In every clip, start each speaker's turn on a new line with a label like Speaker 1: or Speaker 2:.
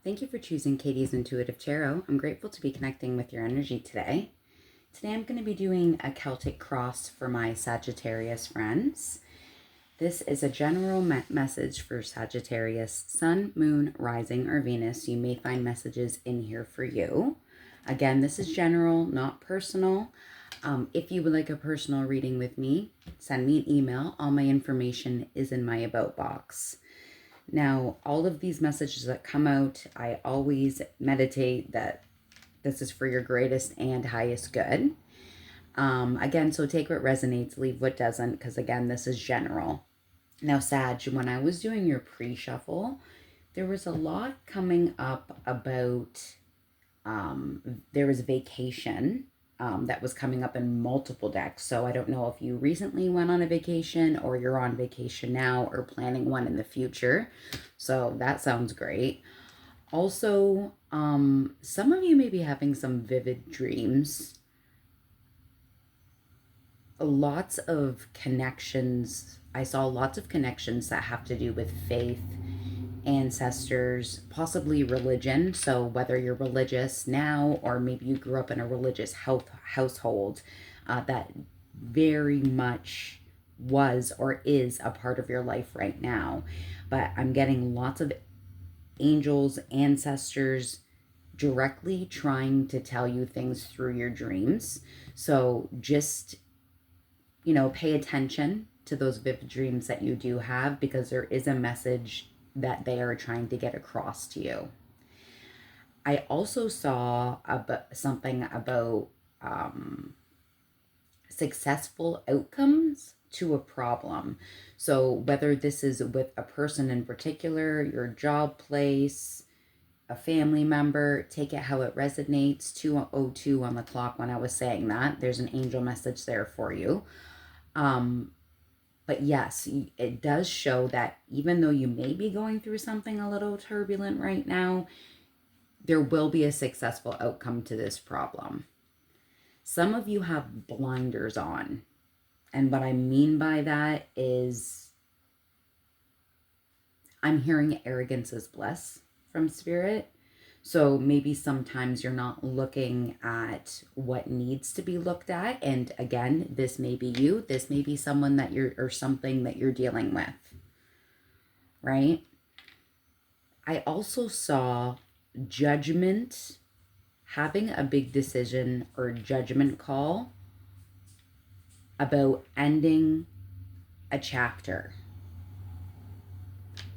Speaker 1: Thank you for choosing Katie's Intuitive Tarot. I'm grateful to be connecting with your energy today. Today I'm going to be doing a Celtic cross for my Sagittarius friends. This is a general message for Sagittarius, Sun, Moon, Rising, or Venus. You may find messages in here for you. Again, this is general, not personal. If you would like a personal reading with me, send me an email. All my information is in my About box. Now, all of these messages that come out, I always meditate that this is for your greatest and highest good. Again, so take what resonates, leave what doesn't, because again, this is general. Now, Sag, when I was doing your pre-shuffle, there was a lot coming up about, there was vacation that was coming up in multiple decks. So I don't know if you recently went on a vacation or you're on vacation now or planning one in the future. So that sounds great. Also, some of you may be having some vivid dreams. Lots of connections. I saw lots of connections that have to do with faith, ancestors, possibly religion. So whether you're religious now or maybe you grew up in a religious household, that very much was or is a part of your life right now. But I'm getting lots of angels, ancestors directly trying to tell you things through your dreams. So just, pay attention to those vivid dreams that you do have, because there is a message that they are trying to get across to you. I also saw something about successful outcomes to a problem. So whether this is with a person in particular, your job place, a family member, take it how it resonates. 2:02 on the clock when I was saying that. There's an angel message there for you. But yes, it does show that even though you may be going through something a little turbulent right now, there will be a successful outcome to this problem. Some of you have blinders on. And what I mean by that is I'm hearing arrogance is bliss from Spirit. So maybe sometimes you're not looking at what needs to be looked at. And again, this may be you. This may be someone that or something that you're dealing with, right? I also saw judgment, having a big decision or judgment call about ending a chapter.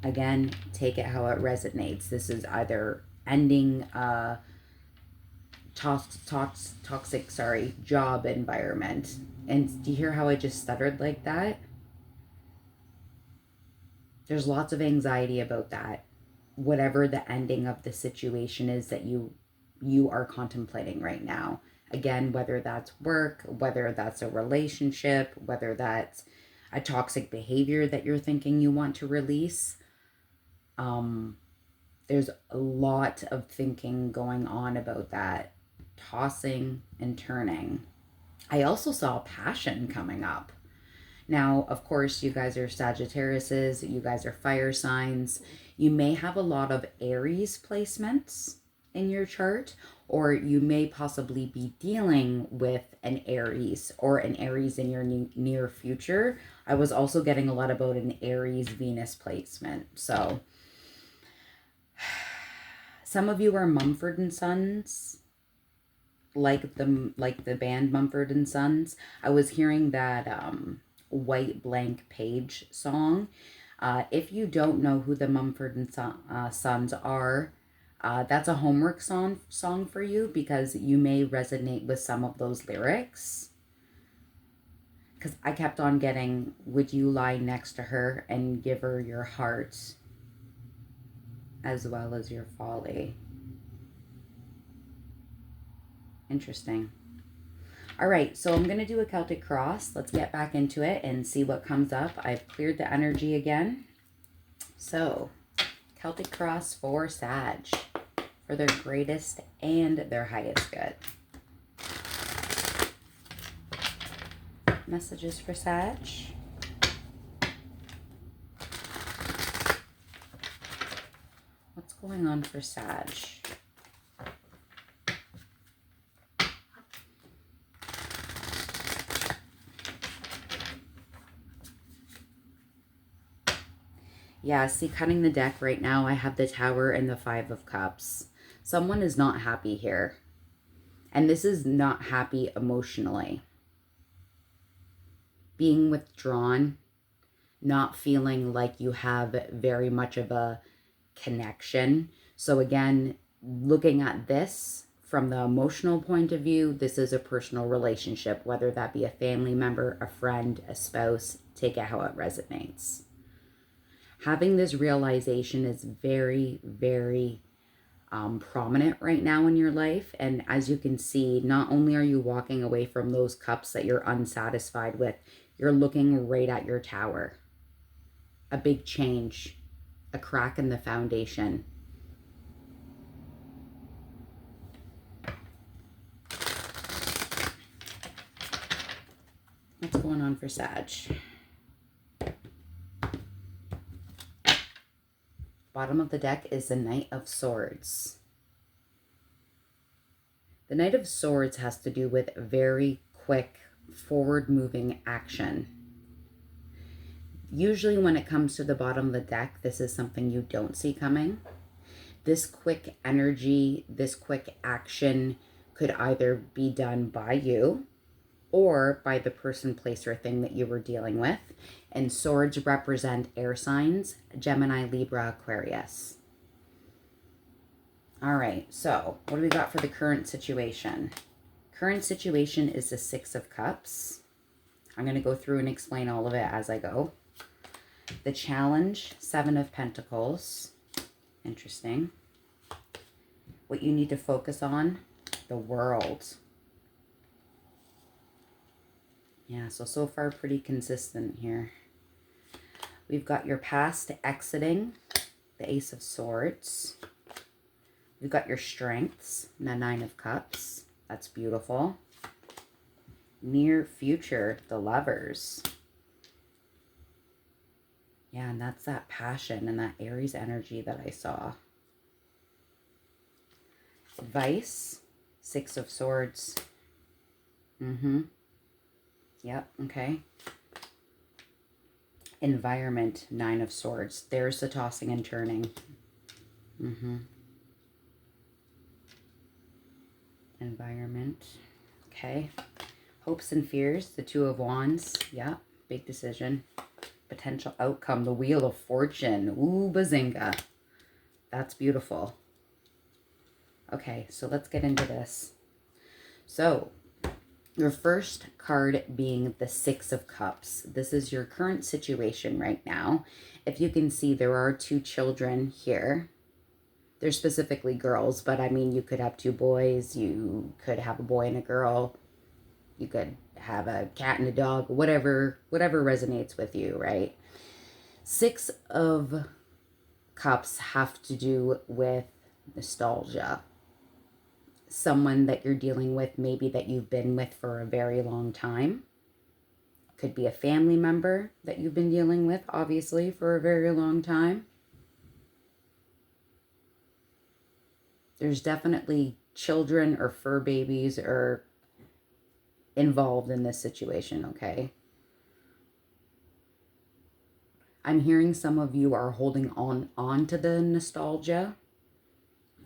Speaker 1: Again, take it how it resonates. This is either ending a toxic job environment. And do you hear how I just stuttered like that? There's lots of anxiety about that. Whatever the ending of the situation is that you are contemplating right now. Again, whether that's work, whether that's a relationship, whether that's a toxic behavior that you're thinking you want to release. There's a lot of thinking going on about that, tossing and turning. I also saw passion coming up. Now, of course, you guys are Sagittariuses, you guys are fire signs. You may have a lot of Aries placements in your chart, or you may possibly be dealing with an Aries or an Aries in your near future. I was also getting a lot about an Aries Venus placement. So some of you are Mumford & Sons, like the band Mumford & Sons. I was hearing that White Blank Page song. If you don't know who the Mumford & Sons are, that's a homework song for you, because you may resonate with some of those lyrics. Because I kept on getting, would you lie next to her and give her your heart as well as your folly? Interesting. All right, so I'm going to do a Celtic cross. Let's get back into it and see what comes up. I've cleared the energy again. So, Celtic cross for Sag, for their greatest and their highest good. Messages for Sag. What's going on for Sag? Yeah, see, cutting the deck right now, I have the Tower and the Five of Cups. Someone is not happy here. And this is not happy emotionally. Being withdrawn, not feeling like you have very much of a connection. So again, looking at this from the emotional point of view, this is a personal relationship, whether that be a family member, a friend, a spouse, take it how it resonates. Having this realization is very, very prominent right now in your life. And as you can see, not only are you walking away from those cups that you're unsatisfied with, you're looking right at your Tower. A big change, a crack in the foundation. What's going on for Sag? Bottom of the deck is the Knight of Swords. The Knight of Swords has to do with very quick, forward-moving action. Usually when it comes to the bottom of the deck, this is something you don't see coming. This quick energy, this quick action could either be done by you or by the person, place, or thing that you were dealing with. And swords represent air signs, Gemini, Libra, Aquarius. All right, so what do we got for the current situation? Current situation is the Six of Cups. I'm going to go through and explain all of it as I go. The challenge, Seven of Pentacles. Interesting. What you need to focus on, the World. Yeah, so far pretty consistent here. We've got your past exiting, the Ace of Swords. We've got your strengths, the Nine of Cups. That's beautiful. Near future, the Lovers. Yeah, and that's that passion and that Aries energy that I saw. Advice, Six of Swords. Yep, okay. Environment, Nine of Swords. There's the tossing and turning. Environment. Okay. Hopes and fears, the Two of Wands. Yeah, big decision. Potential outcome, the Wheel of Fortune. Ooh, bazinga. That's beautiful. Okay, so let's get into this. So, your first card being the Six of Cups. This is your current situation right now. If you can see, there are two children here. They're specifically girls, but I mean, you could have two boys. You could have a boy and a girl. You could have a cat and a dog, whatever resonates with you, right? Six of Cups have to do with nostalgia. Someone that you're dealing with, maybe that you've been with for a very long time. Could be a family member that you've been dealing with, obviously, for a very long time. There's definitely children or fur babies or involved in this situation, okay? I'm hearing some of you are holding on to the nostalgia.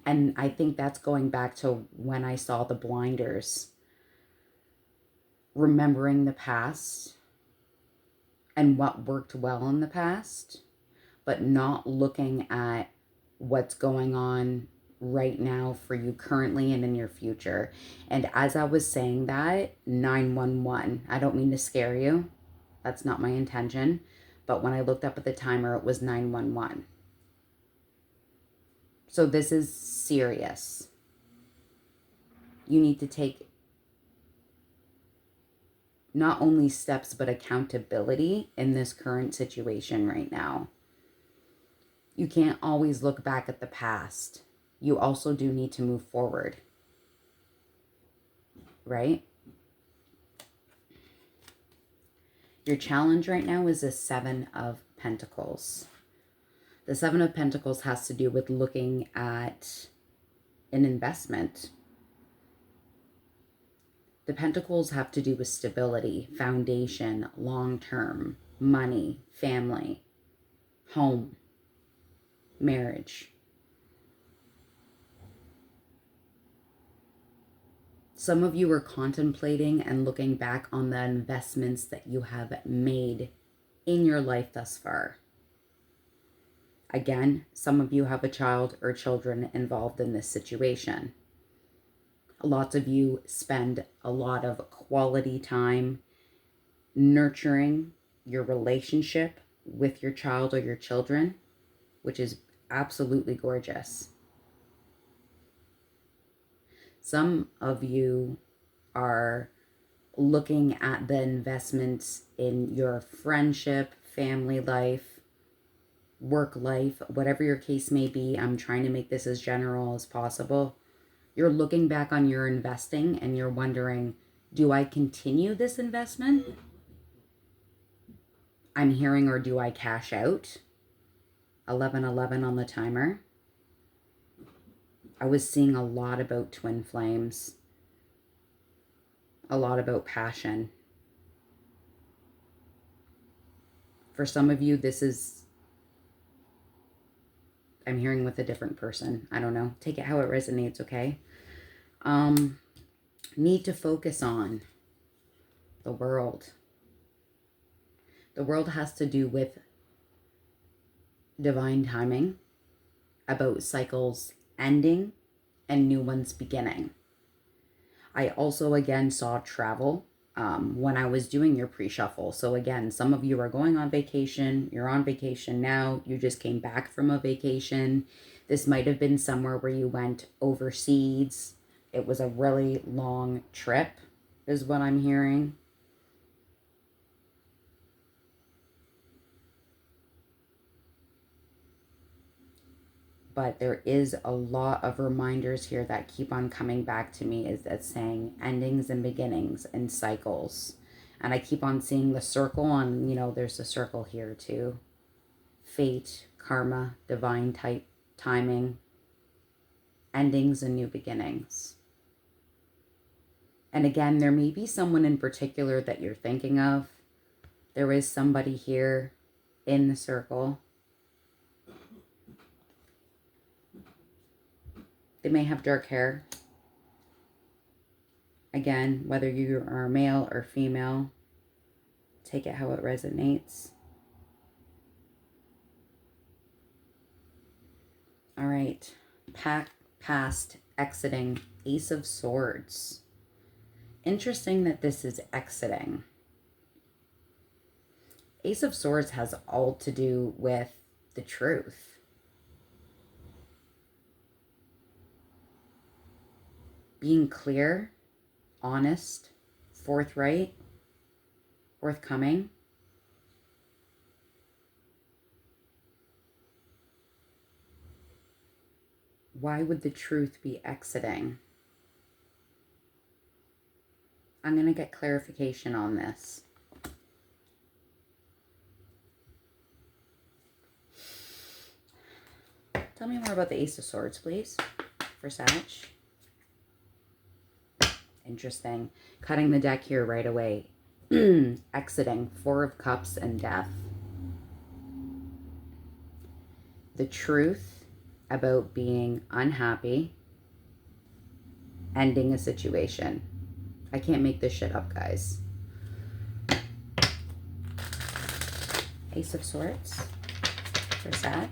Speaker 1: And I think that's going back to when I saw the blinders. Remembering the past and what worked well in the past, but not looking at what's going on right now for you currently and in your future. And as I was saying that, 911, I don't mean to scare you. That's not my intention. But when I looked up at the timer, it was 911. So this is serious. You need to take not only steps, but accountability in this current situation right now. You can't always look back at the past. You also do need to move forward. Right? Your challenge right now is a Seven of Pentacles. The Seven of Pentacles has to do with looking at an investment. The Pentacles have to do with stability, foundation, long-term, money, family, home, marriage. Some of you are contemplating and looking back on the investments that you have made in your life thus far. Again, some of you have a child or children involved in this situation. Lots of you spend a lot of quality time nurturing your relationship with your child or your children, which is absolutely gorgeous. Some of you are looking at the investments in your friendship, family life, work life, whatever your case may be. I'm trying to make this as general as possible. You're looking back on your investing and you're wondering, do I continue this investment? I'm hearing, or do I cash out? 11:11 on the timer. I was seeing a lot about twin flames, a lot about passion. For some of you, this is, I'm hearing with a different person. I don't know. Take it how it resonates, okay? Need to focus on the world. The world has to do with divine timing, about cycles ending and new ones beginning. I also again saw travel when I was doing your pre-shuffle. So again, some of you are going on vacation. You're on vacation now. You just came back from a vacation. This might have been somewhere where you went overseas. It was a really long trip, is what I'm hearing. But there is a lot of reminders here that keep on coming back to me, is that saying endings and beginnings and cycles. And I keep on seeing the circle on, there's a circle here too. Fate, karma, divine type, timing, endings and new beginnings. And again, there may be someone in particular that you're thinking of. There is somebody here in the circle. They may have dark hair. Again, whether you are male or female, take it how it resonates. All right. Past, exiting, Ace of Swords. Interesting that this is exiting. Ace of Swords has all to do with the truth. Being clear, honest, forthright, forthcoming. Why would the truth be exiting? I'm going to get clarification on this. Tell me more about the Ace of Swords, please, for Sag. Interesting. Cutting the deck here right away. Exiting, Four of Cups and Death. The truth about being unhappy, ending a situation. I can't make this shit up, guys. Ace of Swords for Sag.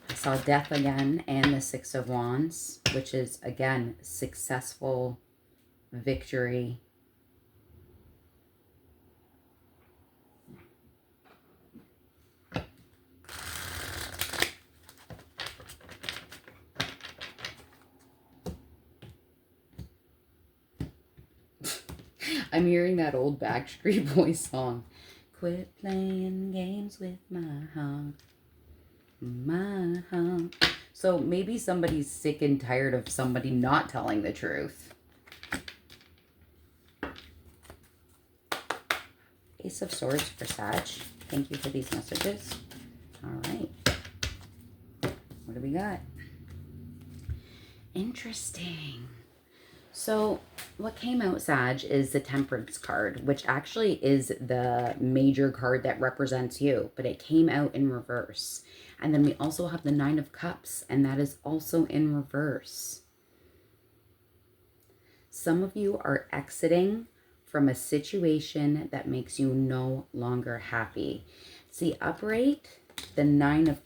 Speaker 1: I saw Death again and the Six of Wands, which is, again, successful, victory. I'm hearing that old Backstreet Boys song. Quit playing games with my heart. My heart. So maybe somebody's sick and tired of somebody not telling the truth. Ace of Swords for Sag. Thank you for these messages. All right. What do we got? Interesting. So what came out, Sag, is the Temperance card, which actually is the major card that represents you, but it came out in reverse. And then we also have the Nine of Cups, and that is also in reverse. Some of you are exiting from a situation that makes you no longer happy. See, upright, the Nine of...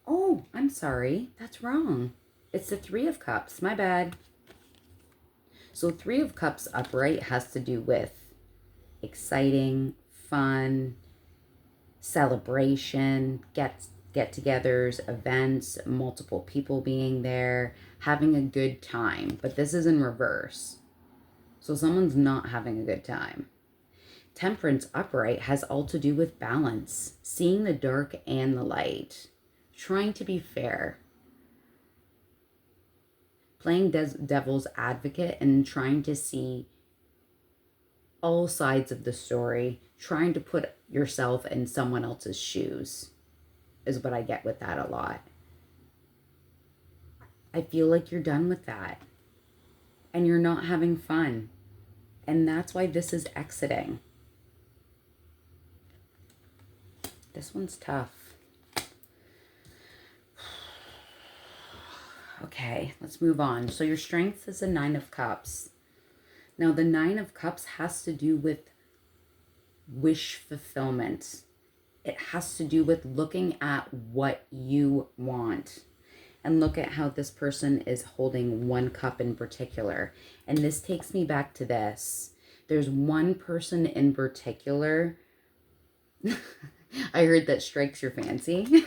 Speaker 1: oh, I'm sorry. That's wrong. It's the Three of Cups. My bad. So Three of Cups upright has to do with exciting, fun, celebration, get-togethers, events, multiple people being there, having a good time. But this is in reverse. So someone's not having a good time. Temperance upright has all to do with balance, seeing the dark and the light, trying to be fair, playing devil's advocate and trying to see all sides of the story, trying to put yourself in someone else's shoes is what I get with that a lot. I feel like you're done with that and you're not having fun. And that's why this is exiting. This one's tough. Okay, let's move on. So your strength is a Nine of Cups. Now the Nine of Cups has to do with wish fulfillment. It has to do with looking at what you want. And look at how this person is holding one cup in particular. And this takes me back to this. There's one person in particular. I heard that strikes your fancy.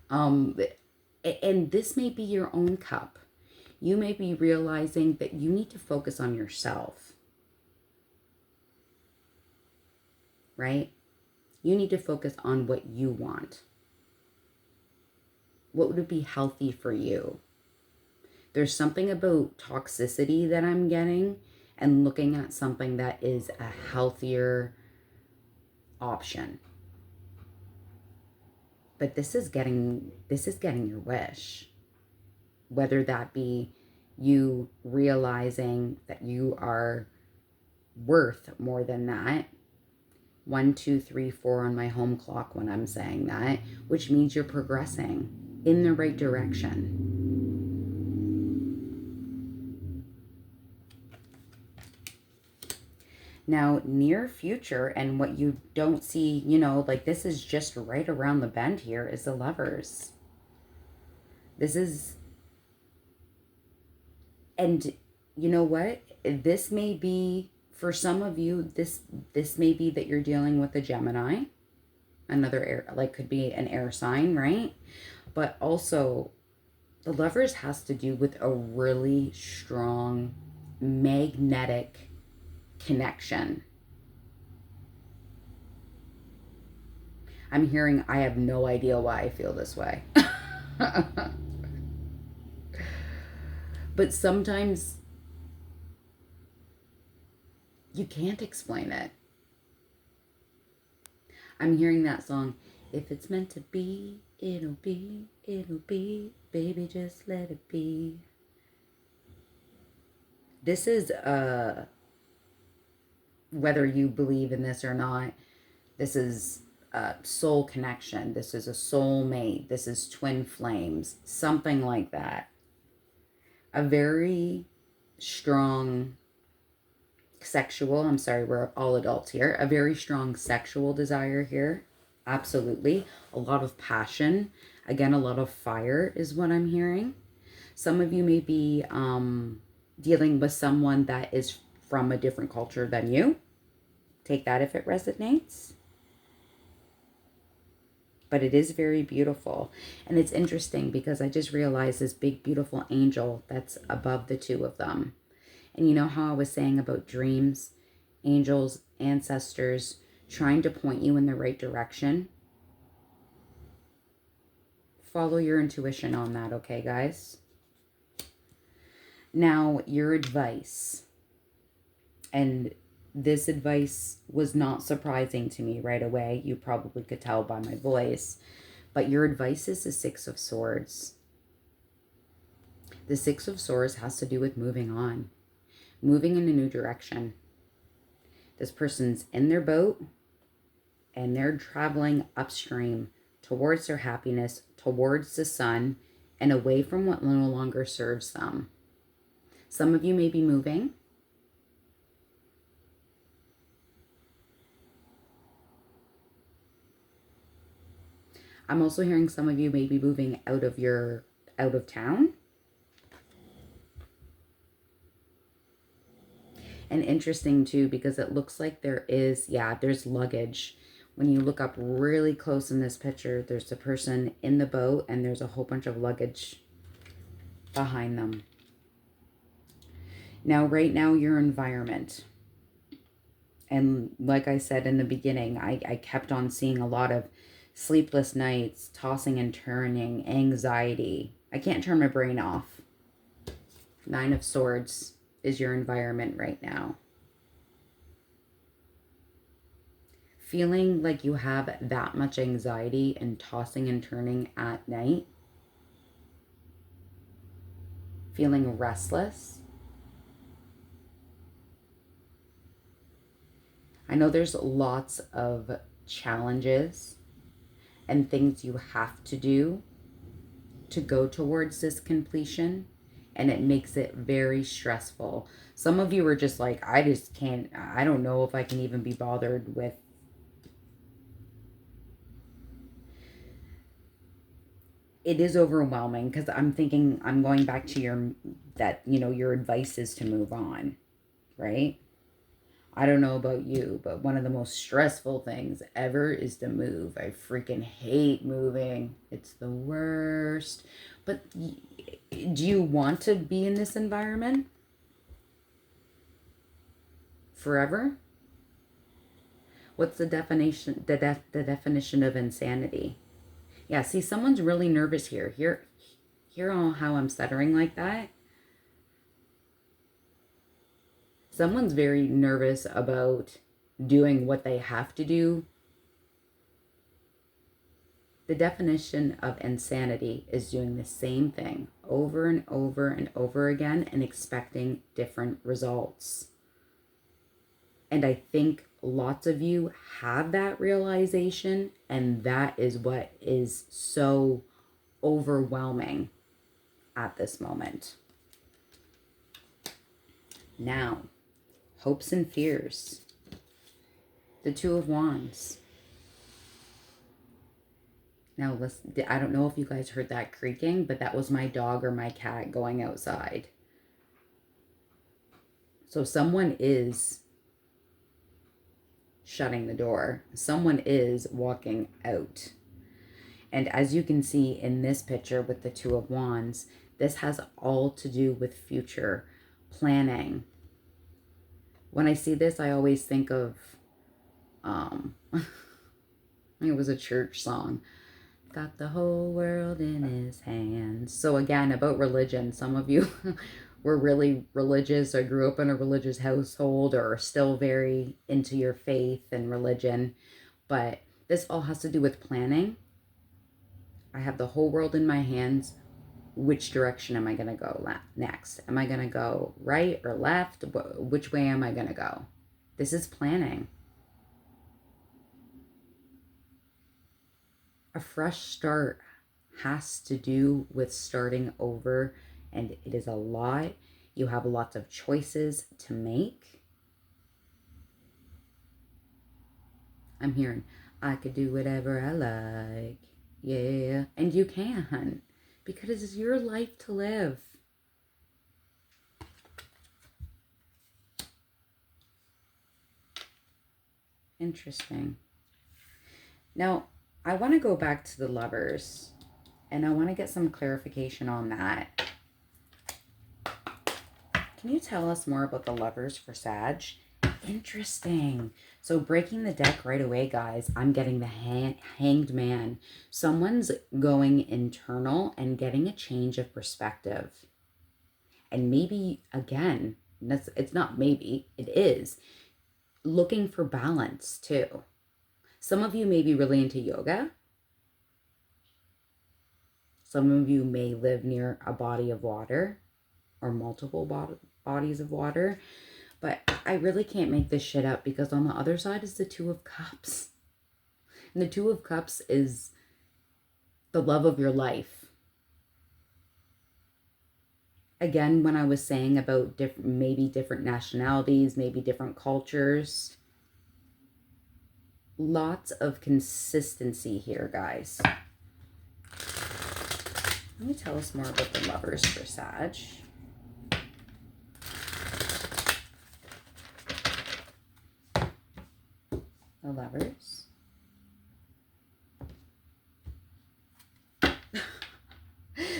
Speaker 1: And this may be your own cup. You may be realizing that you need to focus on yourself. Right? You need to focus on what you want. What would be healthy for you? There's something about toxicity that I'm getting and looking at something that is a healthier option. But this is getting your wish. Whether that be you realizing that you are worth more than that. 1, 2, 3, 4 on my home clock when I'm saying that, which means you're progressing in the right direction. Now, near future and what you don't see, like this is just right around the bend here is the Lovers. This is, and you know what? This may be, for some of you, this may be that you're dealing with a Gemini, another air, like could be an air sign, right? But also, the Lovers has to do with a really strong magnetic connection. I'm hearing, I have no idea why I feel this way. But sometimes you can't explain it. I'm hearing that song, if it's meant to be, it'll be, baby, just let it be. This is whether you believe in this or not, this is a soul connection. This is a soulmate. This is twin flames, something like that. A very strong sexual, I'm sorry, we're all adults here, a very strong sexual desire here. Absolutely. A lot of passion. Again, a lot of fire is what I'm hearing. Some of you may be dealing with someone that is from a different culture than you. Take that if it resonates. But it is very beautiful. And it's interesting because I just realized this big, beautiful angel that's above the two of them. And you know how I was saying about dreams, angels, ancestors, trying to point you in the right direction? Follow your intuition on that, okay, guys? Now, your advice. And this advice was not surprising to me right away. You probably could tell by my voice. But your advice is the Six of Swords. The Six of Swords has to do with moving on, moving in a new direction. This person's in their boat and they're traveling upstream towards their happiness, towards the sun, and away from what no longer serves them. Some of you may be moving. I'm also hearing some of you may be moving out of town. And interesting too, because it looks like there's luggage. When you look up really close in this picture, there's a person in the boat and there's a whole bunch of luggage behind them. Now, right now, your environment. And like I said in the beginning, I kept on seeing a lot of sleepless nights, tossing and turning, anxiety. I can't turn my brain off. Nine of Swords is your environment right now. Feeling like you have that much anxiety and tossing and turning at night. Feeling restless. I know there's lots of challenges and things you have to do to go towards this completion, and it makes it very stressful. Some of you are just like, I don't know if I can even be bothered with. It is overwhelming because I'm going back to your advice is to move on, right? I don't know about you, but one of the most stressful things ever is to move. I freaking hate moving. It's the worst. But do you want to be in this environment forever? What's the definition of insanity? Yeah, see, someone's really nervous here. Hear how I'm stuttering like that? Someone's very nervous about doing what they have to do. The definition of insanity is doing the same thing over and over and over again and expecting different results. And I think lots of you have that realization, and that is what is so overwhelming at this moment. Now, hopes and fears. The Two of Wands. Now, listen, I don't know if you guys heard that creaking, but that was my dog or my cat going outside. So someone is shutting the door. Someone is walking out. And as you can see in this picture with the Two of Wands, this has all to do with future planning. When I see this, I always think of, it was a church song. Got the whole world in his hands. So again, about religion, some of you were really religious or grew up in a religious household or are still very into your faith and religion. But this all has to do with planning. I have the whole world in my hands. Which direction am I going to go next? Am I going to go right or left? Which way am I going to go? This is planning. A fresh start has to do with starting over, and it is a lot. You have lots of choices to make. I'm hearing, I could do whatever I like. Yeah, and you can, because it's your life to live. Interesting. Now, I want to go back to the Lovers, and I want to get some clarification on that. Can you tell us more about the Lovers for Sag? Interesting. So breaking the deck right away, guys, I'm getting the Hanged Man. Someone's going internal and getting a change of perspective. And maybe, again, it's not maybe, it is. looking for balance too. Some of you may be really into yoga. Some of you may live near a body of water or multiple bodies of water. But I really can't make this shit up, because on the other side is the Two of Cups. And the Two of Cups is the love of your life. Again, when I was saying about maybe different nationalities, maybe different cultures, lots of consistency here, guys. Let me tell us more about the Lovers for Sag. The Lovers.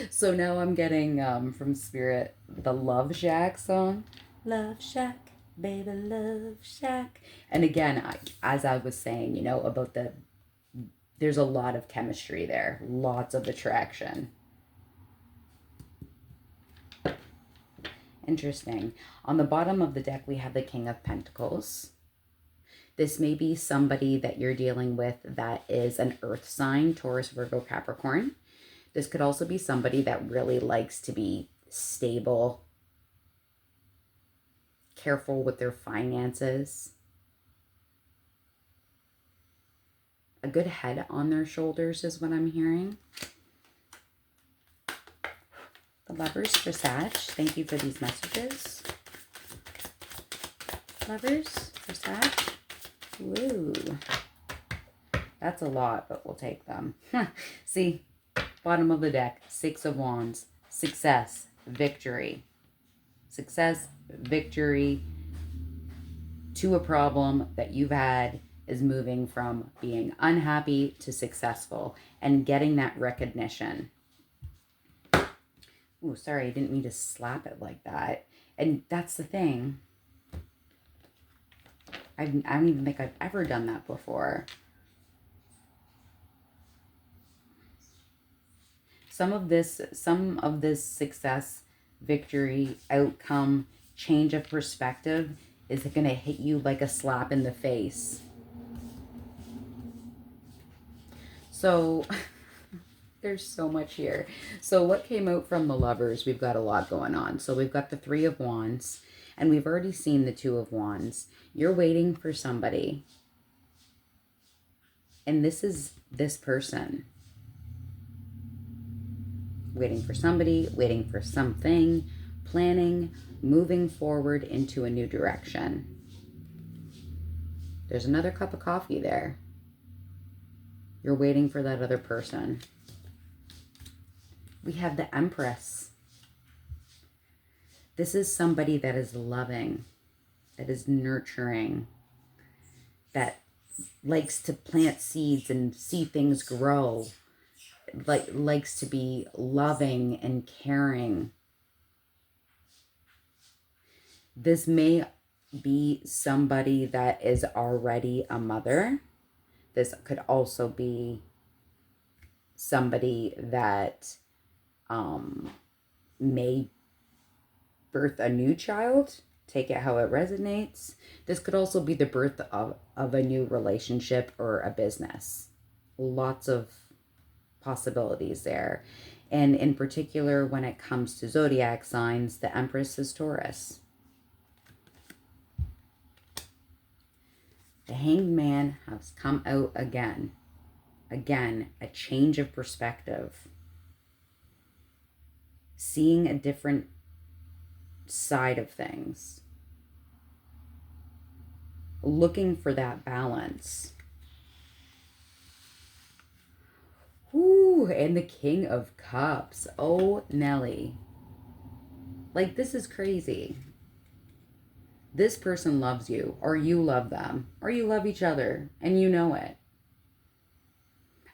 Speaker 1: So now I'm getting from Spirit the Love Shack song. Love Shack, baby, Love Shack. And again, as I was saying, you know, about there's a lot of chemistry there. Lots of attraction. Interesting. On the bottom of the deck, we have the King of Pentacles. This may be somebody that you're dealing with that is an earth sign, Taurus, Virgo, Capricorn. This could also be somebody that really likes to be stable, careful with their finances, a good head on their shoulders is what I'm hearing. The Lovers for Sag. Thank you for these messages. Lovers for Sag. Woo. That's a lot, but we'll take them. See, bottom of the deck, Six of Wands. Success, victory. Success, victory to a problem that you've had is moving from being unhappy to successful and getting that recognition. Oh, sorry, I didn't mean to slap it like that. And that's the thing. I don't even think I've ever done that before. Some of this success, victory, outcome, change of perspective is going to hit you like a slap in the face. So there's so much here. So what came out from the Lovers, we've got a lot going on. So we've got the Three of Wands, and we've already seen the Two of Wands. You're waiting for somebody. And this is this person. Waiting for somebody, waiting for something, planning, moving forward into a new direction. There's another cup of coffee there. You're waiting for that other person. We have the Empress. This is somebody that is loving, that is nurturing, that likes to plant seeds and see things grow, likes to be loving and caring. This may be somebody that is already a mother. This could also be somebody that may birth a new child. Take it how it resonates. This could also be the birth of a new relationship or a business. Lots of possibilities there. And in particular, when it comes to zodiac signs, the Empress is Taurus. The Hanged Man has come out again. Again, a change of perspective. Seeing a different side of things. Looking for that balance. Ooh, and the King of Cups. Oh, Nelly. Like, this is crazy. This person loves you, or you love them, or you love each other, and you know it.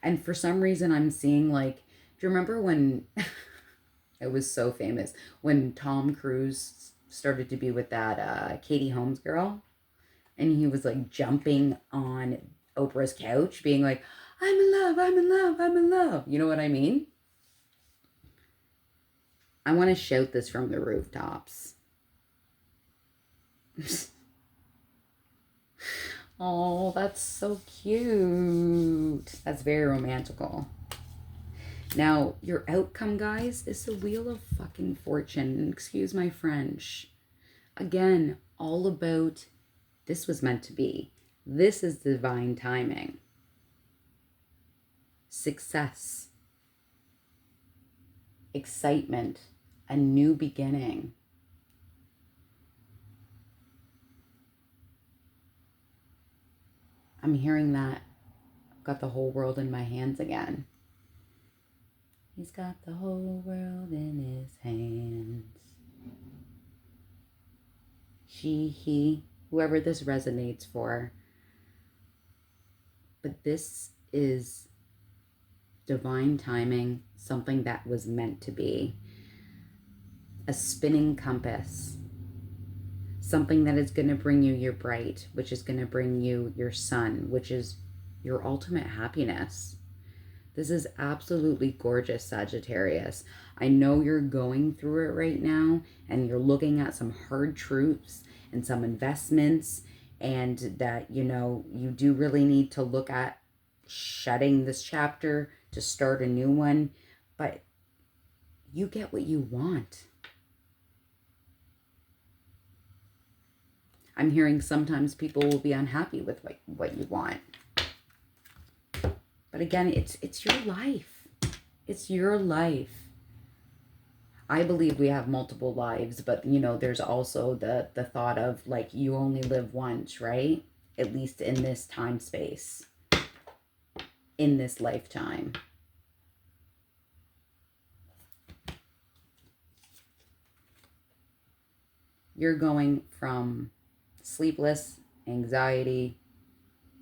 Speaker 1: And for some reason, I'm seeing, like, do you remember when it was so famous, when Tom Cruise started to be with that Katie Holmes girl, and he was, like, jumping on Oprah's couch, being like, I'm in love, I'm in love, I'm in love. You know what I mean? I want to shout this from the rooftops. Oh, that's so cute. That's very romantical. Now, your outcome, guys, is the Wheel of fucking Fortune. Excuse my French. Again, all about this was meant to be. This is divine timing. Success. Excitement. A new beginning. I'm hearing that. I've got the whole world in my hands again. He's got the whole world in his hands. She, he, whoever this resonates for. But this is divine timing, something that was meant to be. A spinning compass. Something that is going to bring you your bright, which is going to bring you your sun, which is your ultimate happiness. This is absolutely gorgeous, Sagittarius. I know you're going through it right now and you're looking at some hard truths and some investments, and that, you know, you do really need to look at shutting this chapter to start a new one, but you get what you want. I'm hearing sometimes people will be unhappy with what you want. But again, it's your life. It's your life. I believe we have multiple lives, but you know, there's also the thought of like you only live once, right? At least in this time space. In this lifetime. You're going from sleepless, anxiety,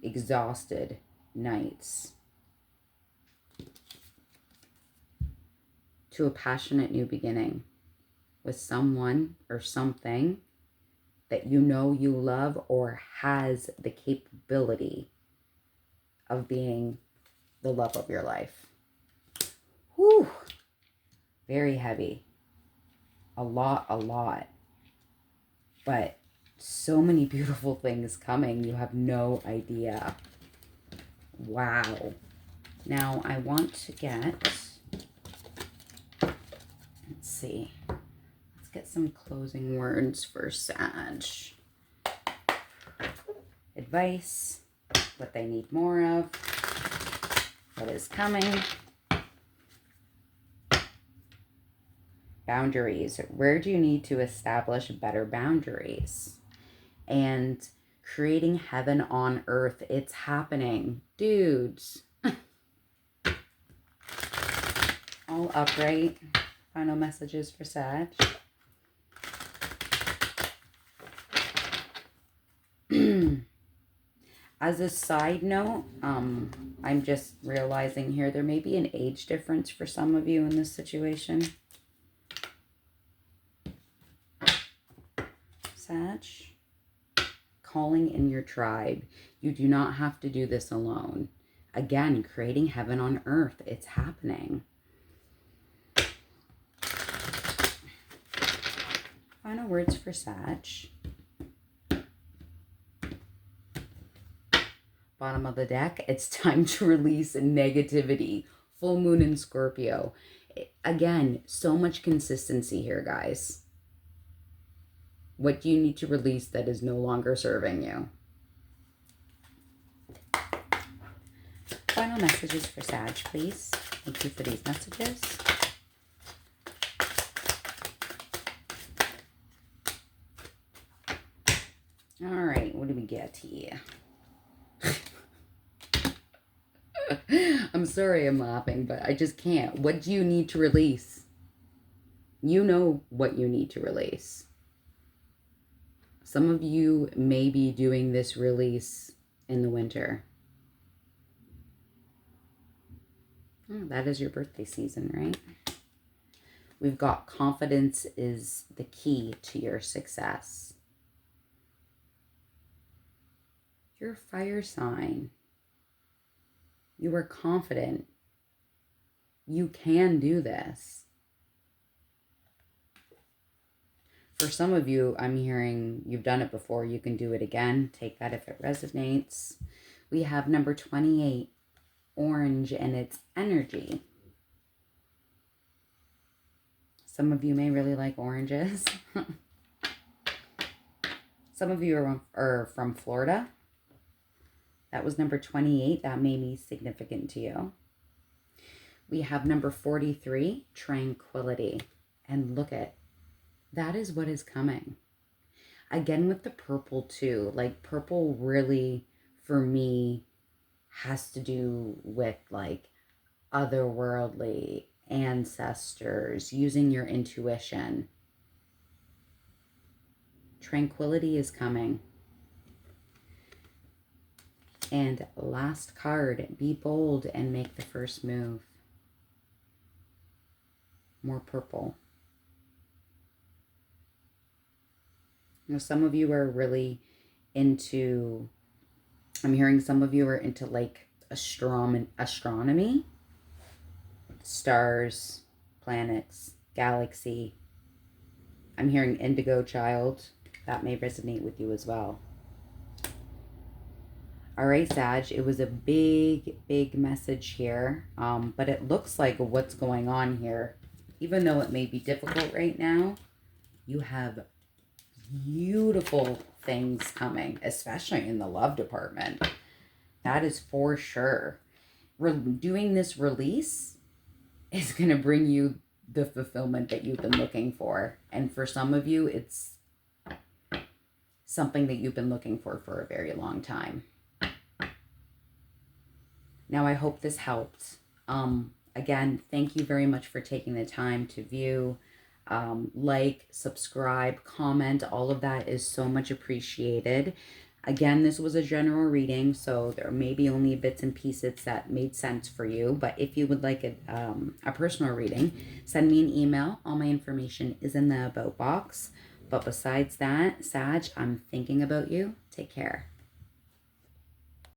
Speaker 1: exhausted nights to a passionate new beginning with someone or something that you know you love or has the capability of being the love of your life. Whew. Very heavy. A lot. But so many beautiful things coming. You have no idea. Wow. Now I want to get, let's see. Let's get some closing words for Sag. Advice, what they need more of, what is coming. Boundaries. Where do you need to establish better boundaries? And creating heaven on earth. It's happening. Dudes. All upright. Final messages for Sag. As a side note, I'm just realizing here there may be an age difference for some of you in this situation. Sag, calling in your tribe. You do not have to do this alone. Again, creating heaven on earth. It's happening. Final words for Sag. Bottom of the deck, it's time to release negativity. Full moon in Scorpio. Again, so much consistency here, guys. What do you need to release that is no longer serving you? Final messages for Sag, please. Thank you for these messages. All right, what do we get here? I'm sorry I'm laughing, but I just can't. What do you need to release? You know what you need to release. Some of you may be doing this release in the winter. Oh, that is your birthday season, right? We've got confidence is the key to your success. You're a fire sign. You are confident. You can do this. For some of you, I'm hearing you've done it before. You can do it again. Take that if it resonates. We have number 28, orange and its energy. Some of you may really like oranges. Some of you are from Florida. That was number 28. That may be significant to you. We have number 43, tranquility. And look at, that is what is coming. Again, with the purple too. Like purple really, for me, has to do with like otherworldly, ancestors, using your intuition. Tranquility is coming. And last card, be bold and make the first move. More purple. You know, some of you are really into, I'm hearing some of you are into like astronomy, stars, planets, galaxy. I'm hearing indigo child. That may resonate with you as well. All right, Sag, it was a big, big message here, but it looks like what's going on here, even though it may be difficult right now, you have beautiful things coming, especially in the love department. That is for sure. Doing this release is going to bring you the fulfillment that you've been looking for. And for some of you, it's something that you've been looking for a very long time. Now, I hope this helped. Again, thank you very much for taking the time to view, like, subscribe, comment. All of that is so much appreciated. Again, this was a general reading, so there may be only bits and pieces that made sense for you. But if you would like a personal reading, send me an email. All my information is in the about box. But besides that, Sag, I'm thinking about you. Take care.